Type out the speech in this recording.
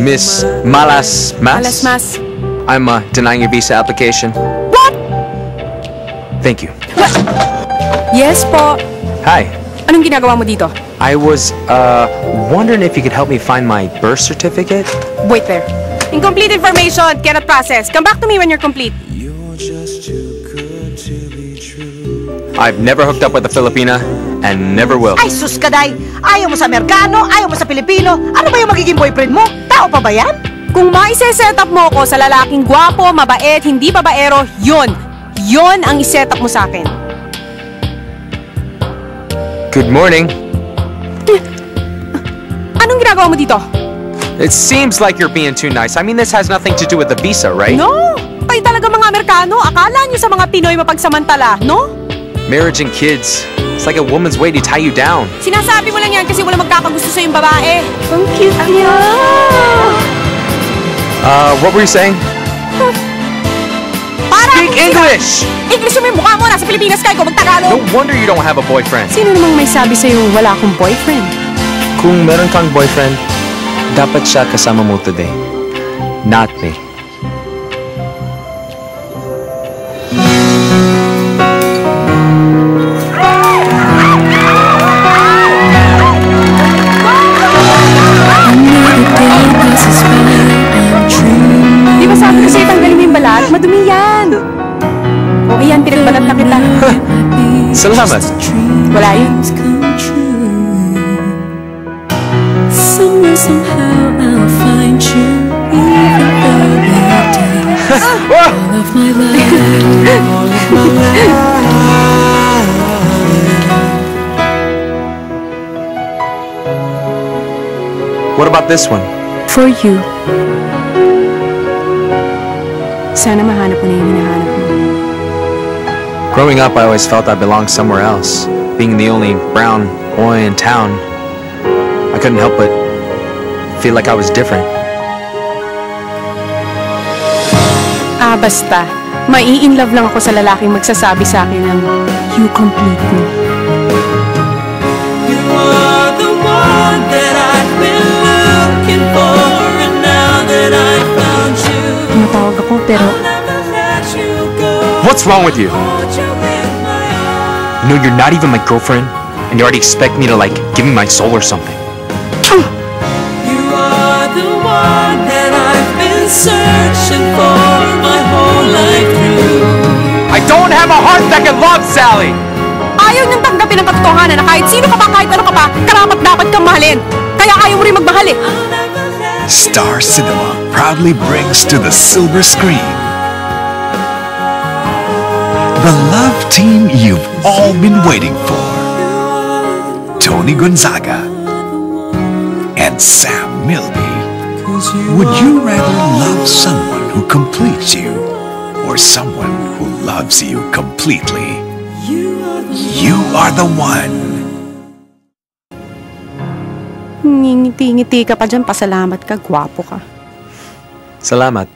Miss Malas Mas? I'm denying your visa application. What? Thank you. Yes po. Hi. Anong ginagawa mo dito? I was wondering if you could help me find my birth certificate. Wait there. Incomplete information. Cannot process. Come back to me when you're complete. I've never hooked up with a Filipina and never will. Ay, sus ka, day! Ayaw mo sa Amerikano, ayaw mo sa Pilipino. Ano ba yung magiging boyfriend mo? Tao pa ba yan? Kung maise-set up mo ko sa lalaking gwapo, mabait, hindi babaero, yun. Yun ang iset up mo sa akin. Good morning. Anong ginagawa mo dito? It seems like you're being too nice. I mean, this has nothing to do with the visa, right? No! Kayo talaga mga Amerikano. Akala nyo sa mga Pinoy mapagsamantala, no? Marriage and kids. It's like a woman's way to tie you down. Sinasabi mo lang yan kasi wala magkakagusto sa yung babae. Ang cute niya! What were you saying? Speak English! English yung mukha mo! Nasa Pilipinas ka, ikaw No magtagalog! wonder you don't have a boyfriend. Sino namang may sabi sa'yo wala akong boyfriend? Kung meron kang boyfriend, dapat siya kasama mo today. Not me. Di ba sabi ko sa'yo tanggalin mo yung balat? Madumi yan! O ayan, pinagbalat na kita. Salamat. Wala yun. Somehow I'll find you even though that day. All of my life, all of my life. What about this one? For you. Sana mahanap mo na yung hinahanap mo. Growing up, I always felt I belonged somewhere else. Being the only brown boy in town, I couldn't help but feel like I was different. Basta. Mai-in-love lang ako sa lalaking magsasabi sa akin ng you complete me. You are the one that I've been looking for, and now that I found you, Tumatawag ako pero I'll never let you go. What's wrong with you? Hold you in my arms. You know, you're not even my girlfriend, and you already expect me to, like, give me my soul or something. You are the one that I've been searching for my whole life through. I don't have a heart that can love Sally! ayaw niyang tanggapin ang katotohanan na kahit sino ka pa, kahit ano ka pa, karapat dapat kang mahalin. Kaya ayaw mo rin magmahal eh. Star Cinema proudly brings to the silver screen the love team you've all been waiting for. Tony Gonzaga and Sam Milby. Would you rather love someone who completes you or someone who loves you completely? You are the one. Ngingiti-ngiti ka pa dyan, pasalamat ka, gwapo ka. Salamat.